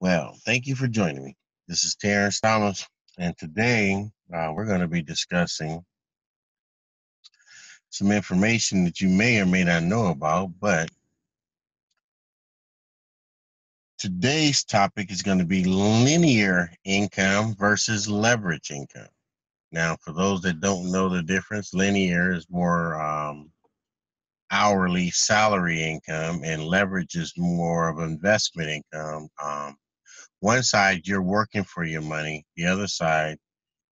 Well, thank you for joining me. This is Terrence Thomas, and today we're going to be discussing some information that you may or may not know about. But today's topic is going to be linear income versus leverage income. Now, for those that don't know the difference, linear is more hourly salary income, and leverage is more of investment income. One side, you're working for your money. The other side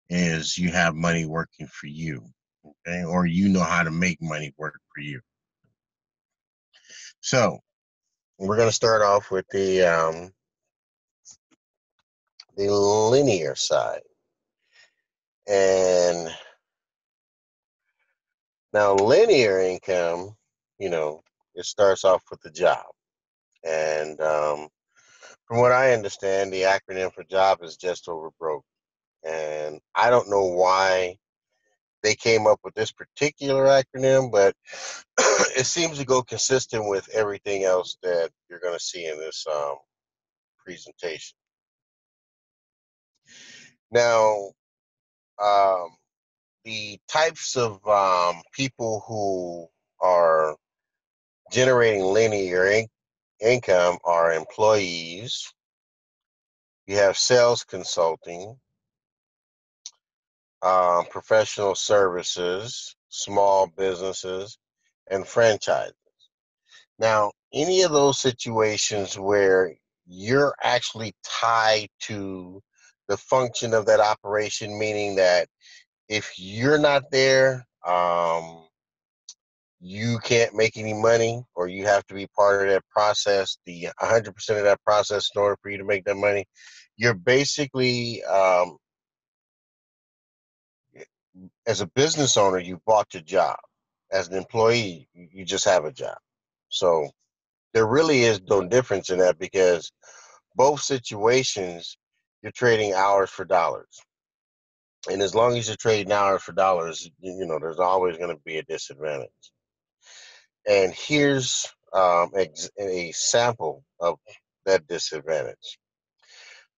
is you have money working for you, okay? Or you know how to make money work for you. So we're going to start off with the linear side. And now linear income, it starts off with the job. And from what I understand, the acronym for job is just over broke. And I don't know why they came up with this particular acronym, but it seems to go consistent with everything else that you're going to see in this presentation. Now, um, the types of people who are generating linear income are employees. You have sales consulting, professional services, small businesses, and franchise. Now, any of those situations where you're actually tied to the function of that operation, meaning that if you're not there, you can't make any money, or you have to be part of that process, the 100% of that process in order for you to make that money. You're basically, as a business owner, you bought your job. As an employee, you just have a job. So there really is no difference in that, because both situations, you're trading hours for dollars. And as long as you're trading hours for dollars, there's always going to be a disadvantage. And here's a sample of that disadvantage.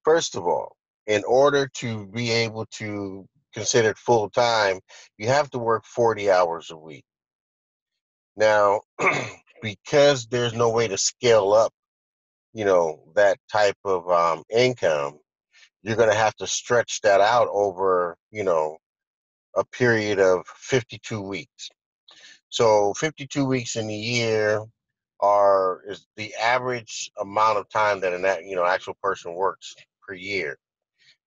First of all, in order to be able to consider it full time, you have to work 40 hours a week. Now, because there's no way to scale up, that type of income, you're going to have to stretch that out over, a period of 52 weeks. So 52 weeks in a year is the average amount of time that an actual person works per year.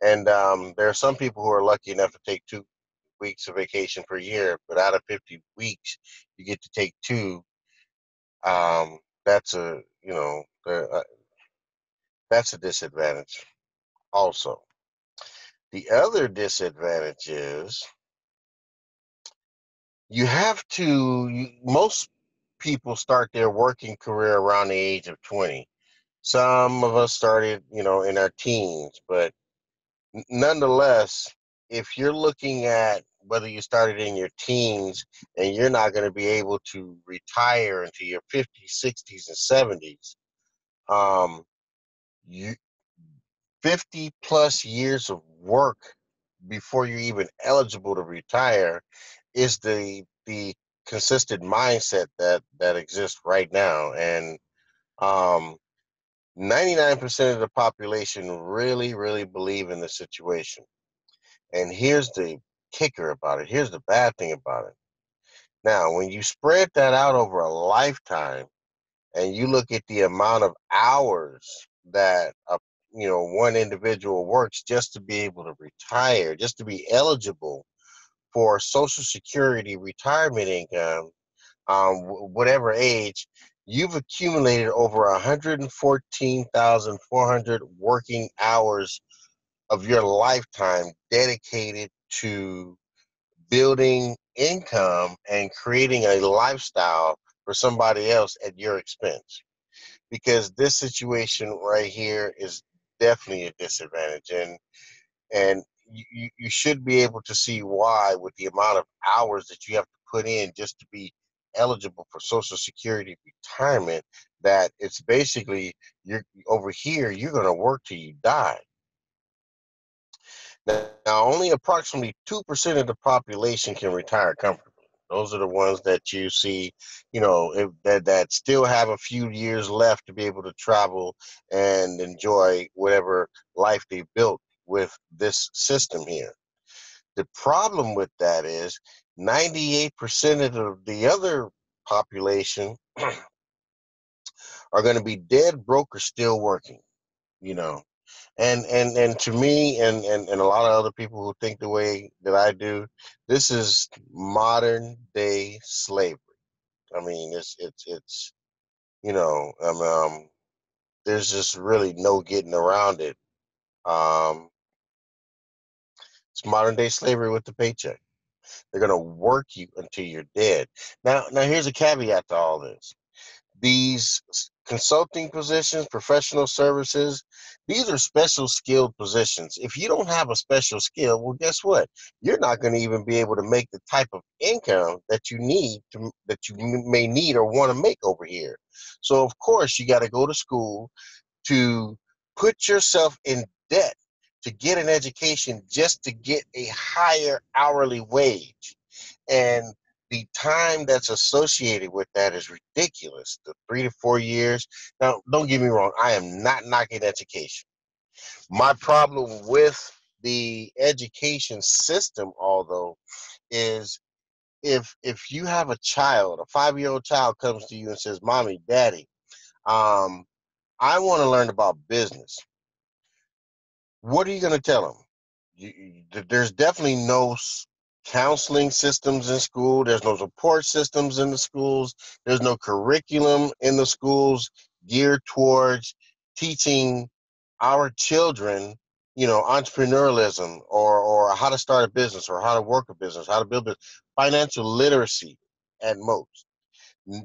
And there are some people who are lucky enough to take 2 weeks of vacation per year, but out of 50 weeks, you get to take two. That's that's a disadvantage also. The other disadvantage is most people start their working career around the age of 20. Some of us started, in our teens, but nonetheless, if you're looking at whether you started in your teens and you're not going to be able to retire into your 50s, 60s, and 70s, you 50 plus years of work before you're even eligible to retire is the consistent mindset that exists right now. And um 99% of the population really, really believe in the situation. And here's the kicker about it. Here's the bad thing about it. Now, when you spread that out over a lifetime and you look at the amount of hours that one individual works just to be able to retire, just to be eligible for Social Security retirement income, whatever age, you've accumulated over 114,400 working hours of your lifetime dedicated to building income and creating a lifestyle for somebody else at your expense. Because this situation right here is definitely a disadvantage, and you should be able to see why, with the amount of hours that you have to put in just to be eligible for Social Security retirement, that it's basically you're over here, you're going to work till you die. Now, only approximately 2% of the population can retire comfortably. Those are the ones that you see, that still have a few years left to be able to travel and enjoy whatever life they built with this system here. The problem with that is 98% of the other population are going to be dead, broke, or still working, you know. And to me and a lot of other people who think the way that I do, this is modern day slavery. I mean, it's there's just really no getting around it. Um, it's modern day slavery with the paycheck. They're gonna work you until you're dead. Now here's a caveat to all this. These consulting positions, professional services, these are special skilled positions. If you don't have a special skill, well, guess what? You're not going to even be able to make the type of income that you may need or want to make over here. So, of course, you got to go to school to put yourself in debt to get an education just to get a higher hourly wage. And the time that's associated with that is ridiculous. The 3 to 4 years. Now, don't get me wrong, I am not knocking education. My problem with the education system, although, is if you have a child, a 5-year-old child comes to you and says, "Mommy, Daddy, um, I want to learn about business." What are you going to tell them? There's definitely no counseling systems in school. There's no support systems in the schools. There's no curriculum in the schools geared towards teaching our children, entrepreneurialism or how to start a business or how to work a business, how to build a financial literacy at most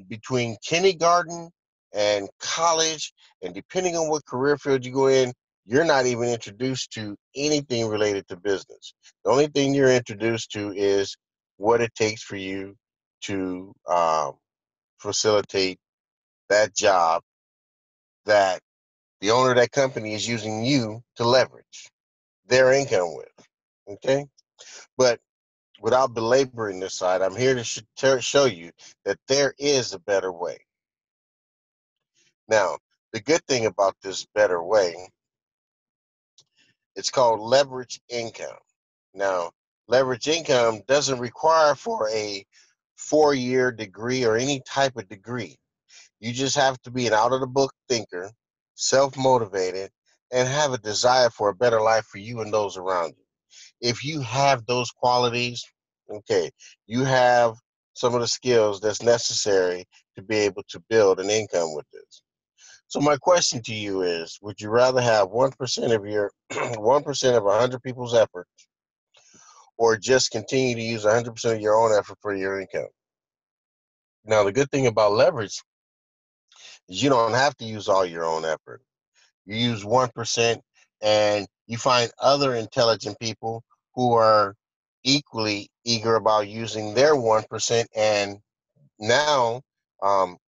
between kindergarten and college, and depending on what career field you go in, you're not even introduced to anything related to business. The only thing you're introduced to is what it takes for you to facilitate that job that the owner of that company is using you to leverage their income with. Okay? But without belaboring this side, I'm here to show you that there is a better way. Now, the good thing about this better way, it's called leverage income. Now, leverage income doesn't require for a 4-year degree or any type of degree. You just have to be an out of the book thinker, self motivated, and have a desire for a better life for you and those around you. If you have those qualities, okay, you have some of the skills that's necessary to be able to build an income with this. So my question to you is, would you rather have 1% of your 1% of 100 people's effort, or just continue to use 100% of your own effort for your income? Now, the good thing about leverage is you don't have to use all your own effort. You use 1% and you find other intelligent people who are equally eager about using their 1%. And now,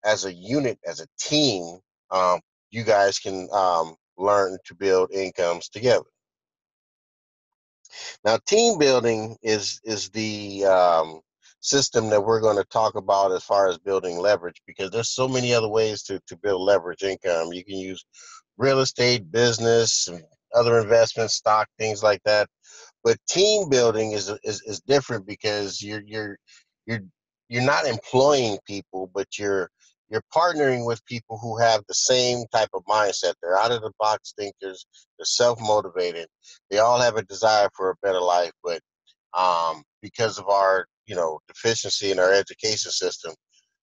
as a unit, as a team, um, you guys can learn to build incomes together. Now, team building is the system that we're going to talk about as far as building leverage, because there's so many other ways to build leverage income. You can use real estate, business, and other investments, stock, things like that. But team building is different because you're you're not employing people, but you're partnering with people who have the same type of mindset. They're out of the box thinkers. They're self motivated. They all have a desire for a better life, but because of our deficiency in our education system,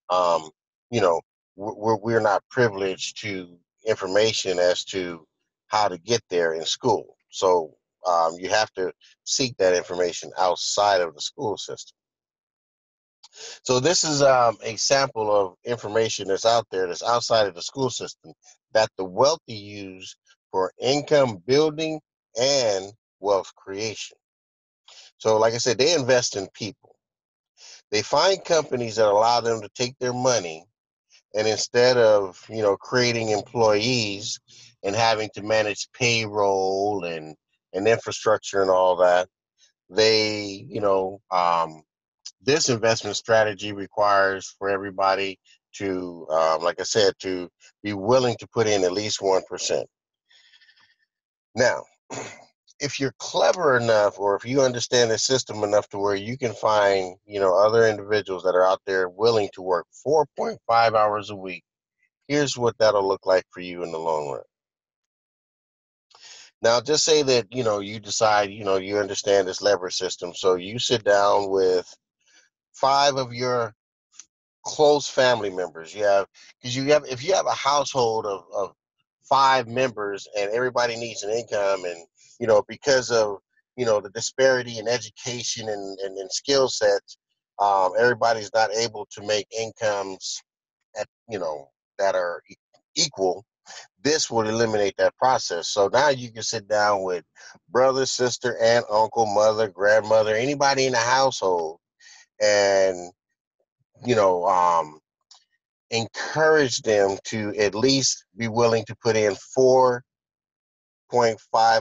um, you know, we're not privileged to information as to how to get there in school. So you have to seek that information outside of the school system. So this is a sample of information that's out there that's outside of the school system that the wealthy use for income building and wealth creation. So like I said, they invest in people. They find companies that allow them to take their money And instead of, creating employees and having to manage payroll and infrastructure and all that, they, this investment strategy requires for everybody to, like I said, to be willing to put in at least 1%. Now, if you're clever enough, or if you understand the system enough to where you can find, other individuals that are out there willing to work 4.5 hours a week, here's what that'll look like for you in the long run. Now, just say that, you decide, you understand this lever system. So you sit down with 5 of your close family members. If you have a household of 5 members and everybody needs an income, and, because of, the disparity in education and skill sets, everybody's not able to make incomes at, that are equal. This would eliminate that process. So now you can sit down with brother, sister, aunt, uncle, mother, grandmother, anybody in the household, and, you know, um, encourage them to at least be willing to put in 4.5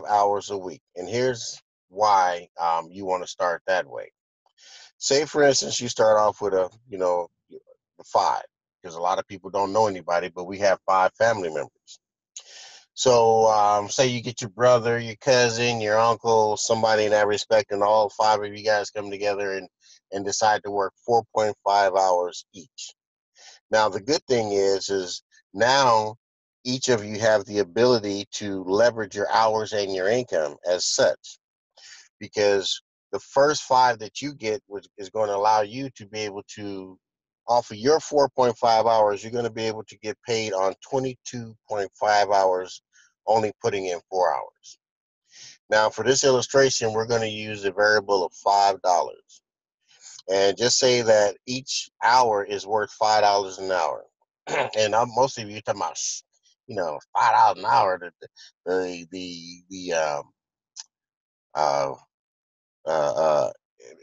hours a week. And here's why you want to start that way. Say, for instance, you start off with the 5, because a lot of people don't know anybody, but we have 5 family members. So say you get your brother, your cousin, your uncle, somebody in that respect, and all 5 of you guys come together and decide to work 4.5 hours each. Now, the good thing is now each of you have the ability to leverage your hours and your income as such, because the first 5 that you get is going to allow you to be able to, off of your 4.5 hours, you're going to be able to get paid on 22.5 hours, only putting in 4 hours. Now, for this illustration, we're going to use a variable of $5. And just say that each hour is worth $5 an hour. And most of you talking about, $5 an hour. The uh, uh,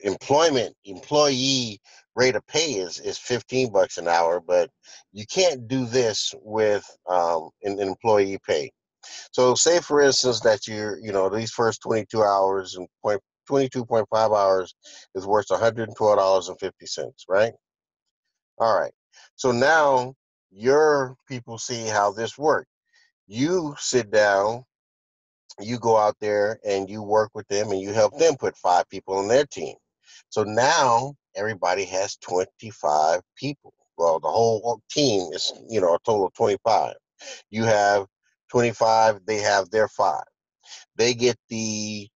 employee rate of pay is $15 an hour, but you can't do this with an employee pay. So say, for instance, that these first 22 hours and 22.5 hours is worth $112.50, right? All right. So now your people see how this works. You sit down, you go out there and you work with them and you help them put 5 people on their team. So now everybody has 25 people. Well, the whole team is, a total of 25. You have 25, they have their 5. They get the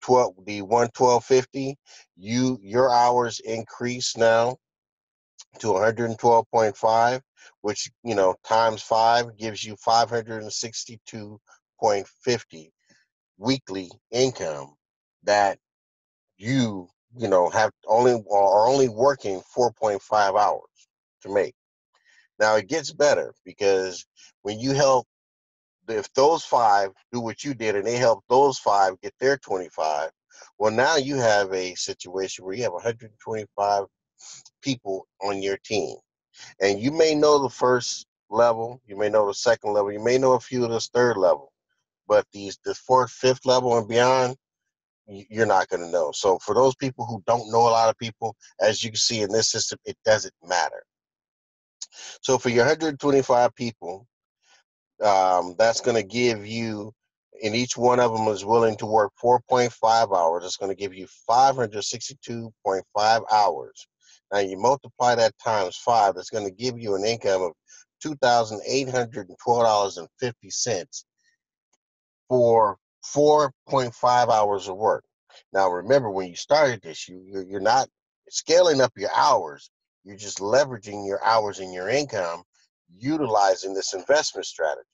112.50. Your hours increase now to 112.5, which, times 5 gives you 562.50 weekly income that have only working 4.5 hours to make. Now it gets better, because when you help, if those 5 do what you did and they help those 5 get their 25, well, now you have a situation where you have 125 people on your team. And you may know the first level, you may know the second level, you may know a few of this third level, but the fourth, fifth level and beyond, you're not going to know. So for those people who don't know a lot of people, as you can see in this system, it doesn't matter. So for your 125 people, that's going to give you, and each one of them is willing to work 4.5 hours. It's going to give you 562.5 hours. Now you multiply that times 5, that's going to give you an income of $2,812.50 for 4.5 hours of work. Now remember, when you started this, you're not scaling up your hours. You're just leveraging your hours and your income, utilizing this investment strategy.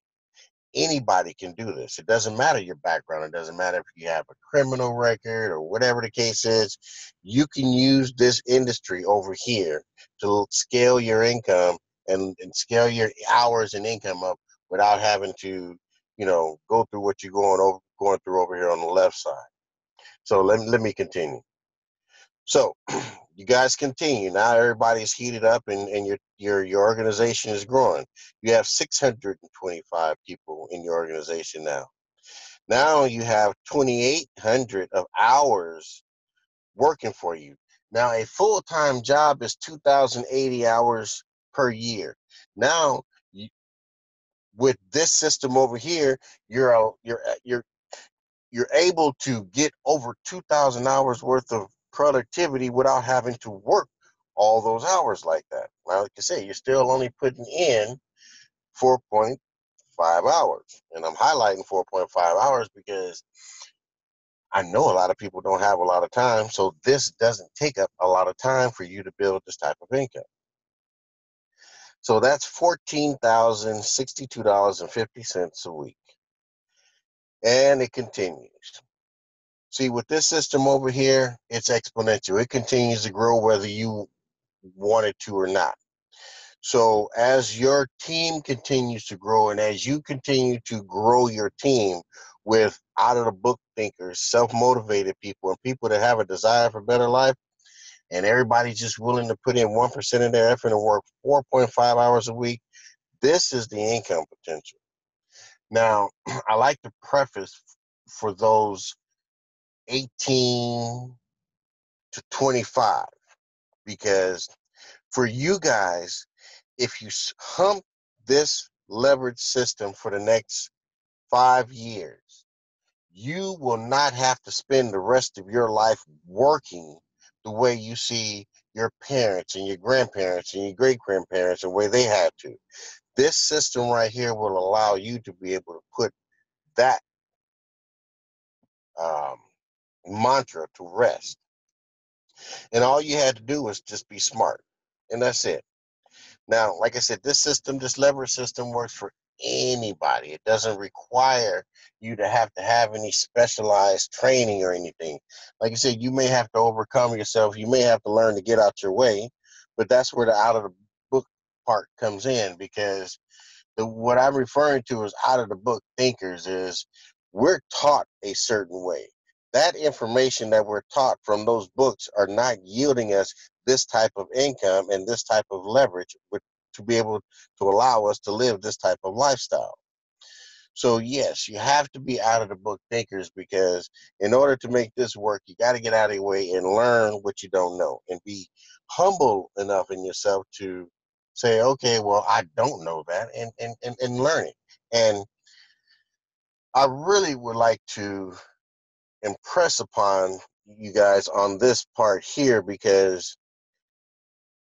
Anybody can do this. It doesn't matter your background. It doesn't matter if you have a criminal record or whatever the case is. You can use this industry over here to scale your income and scale your hours and income up without having to, go through what you're going through over here on the left side. So let me continue. So You guys continue. Now everybody's heated up, and your organization is growing. You have 625 people in your organization now. Now you have 2,800 of hours working for you. Now a full-time job is 2,080 hours per year. Now you, with this system over here, you're able to get over 2,000 hours worth of productivity without having to work all those hours like that. Now, like I say, you're still only putting in 4.5 hours. And I'm highlighting 4.5 hours because I know a lot of people don't have a lot of time. So this doesn't take up a lot of time for you to build this type of income. So that's $14,062.50 a week. And it continues. See, with this system over here, it's exponential. It continues to grow whether you want it to or not. So as your team continues to grow and as you continue to grow your team with out-of-the-book thinkers, self-motivated people, and people that have a desire for better life, and everybody's just willing to put in 1% of their effort and work 4.5 hours a week, this is the income potential. Now, I like to preface for those 18 to 25 because for you guys, if you hump this leverage system for the next 5 years, you will not have to spend the rest of your life working the way you see your parents and your grandparents and your great grandparents the way they had to. This system right here will allow you to be able to put that um, mantra to rest. And all you had to do was just be smart. And that's it. Now, like I said, this system, this leverage system works for anybody. It doesn't require you to have any specialized training or anything. Like I said, you may have to overcome yourself. You may have to learn to get out your way, but that's where the out of the book part comes in because what I'm referring to as out of the book thinkers is we're taught a certain way. That information that we're taught from those books are not yielding us this type of income and this type of leverage to be able to allow us to live this type of lifestyle. So yes, you have to be out of the book thinkers because in order to make this work, you got to get out of your way and learn what you don't know and be humble enough in yourself to say, okay, well, I don't know that and learn it. And I really would like to impress upon you guys on this part here because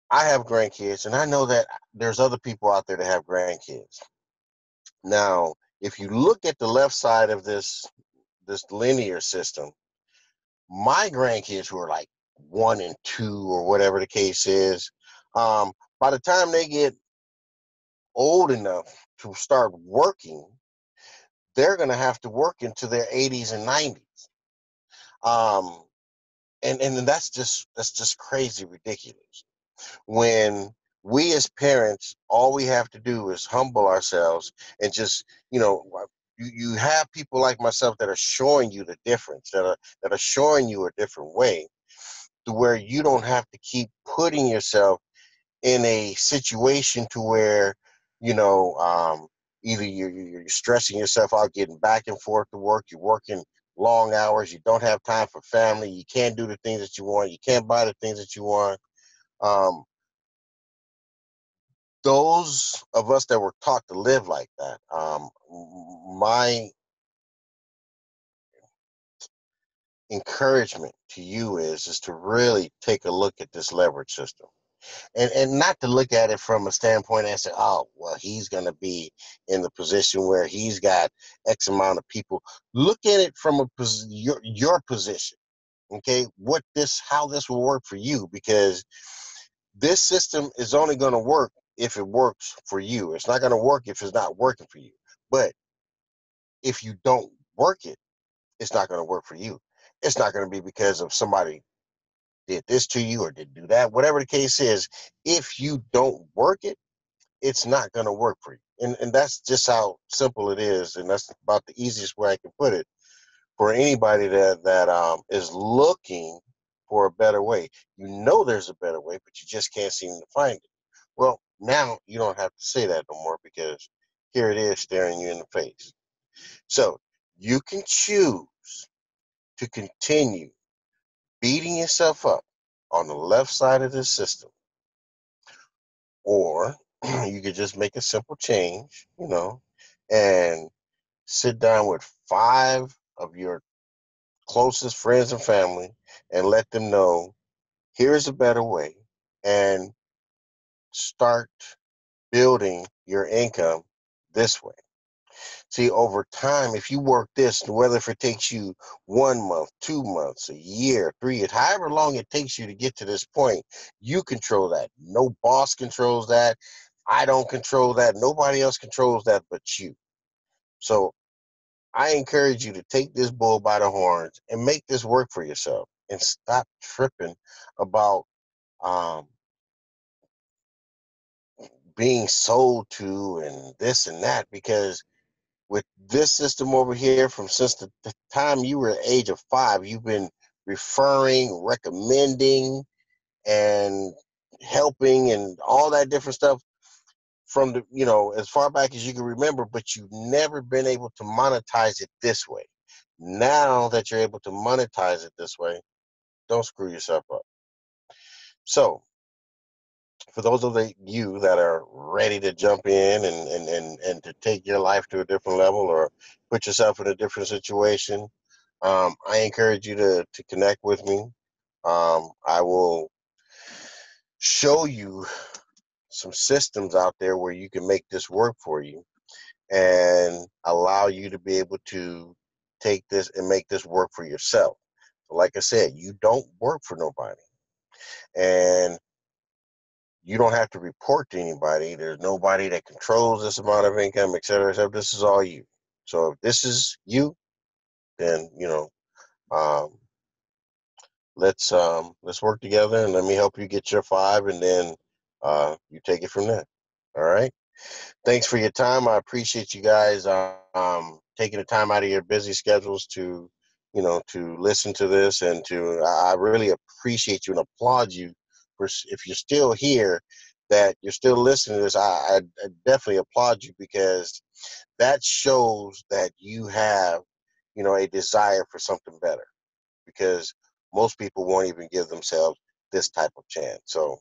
I have grandkids and I know that there's other people out there that have grandkids. Now, if you look at the left side of this linear system, my grandkids who are like 1 and 2 or whatever the case is, by the time they get old enough to start working, they're going to have to work into their 80s and 90s. Um, and that's just crazy ridiculous. When we as parents, all we have to do is humble ourselves and just, you have people like myself that are showing you the difference, that are showing you a different way to where you don't have to keep putting yourself in a situation to where, you know, either you're stressing yourself out getting back and forth to work, you're working long hours, you don't have time for family, you can't do the things that you want, you can't buy the things that you want. Um, those of us that were taught to live like that, my encouragement to you is to really take a look at this leverage system. And not to look at it from a standpoint and say, oh, well, he's going to be in the position where he's got X amount of people. Look at it from your position, okay? How this will work for you, because this system is only going to work if it works for you. It's not going to work if it's not working for you. But if you don't work it, it's not going to work for you. It's not going to be because of somebody did this to you or did do that. Whatever the case is, if you don't work it, it's not going to work for you. And that's just how simple it is. And that's about the easiest way I can put it for anybody that is looking for a better way. You know there's a better way, but you just can't seem to find it. Well, now you don't have to say that no more because here it is staring you in the face. So you can choose to continue beating yourself up on the left side of the system, or you could just make a simple change, and sit down with 5 of your closest friends and family and let them know here's a better way, and start building your income this way. See, over time, if you work this, whether if it takes you 1 month, 2 months, a year, 3 years, however long it takes you to get to this point, you control that. No boss controls that. I don't control that. Nobody else controls that but you. So I encourage you to take this bull by the horns and make this work for yourself, and stop tripping about um, being sold to and this and that, because with this system over here, from since the time you were the age of 5, you've been referring, recommending, and helping and all that different stuff from as far back as you can remember, but you've never been able to monetize it this way. Now that you're able to monetize it this way, don't screw yourself up. So for those of you that are ready to jump in and to take your life to a different level, or put yourself in a different situation, I encourage you to connect with me. I will show you some systems out there where you can make this work for you and allow you to be able to take this and make this work for yourself. Like I said, you don't work for nobody, and you don't have to report to anybody. There's nobody that controls this amount of income, et cetera, et cetera. This is all you. So if this is you, then um, let's work together, and let me help you get your 5, and then you take it from there. All right. Thanks for your time. I appreciate you guys taking the time out of your busy schedules to listen to this, and I really appreciate you and applaud you for, if you're still here, that you're still listening to this. I definitely applaud you, because that shows that you have, a desire for something better, because most people won't even give themselves this type of chance. So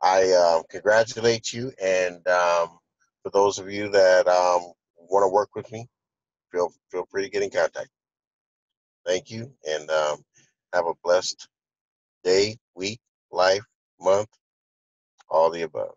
I congratulate you, and for those of you that want to work with me, feel free to get in contact. Thank you, and have a blessed day, week, life, month, all the above.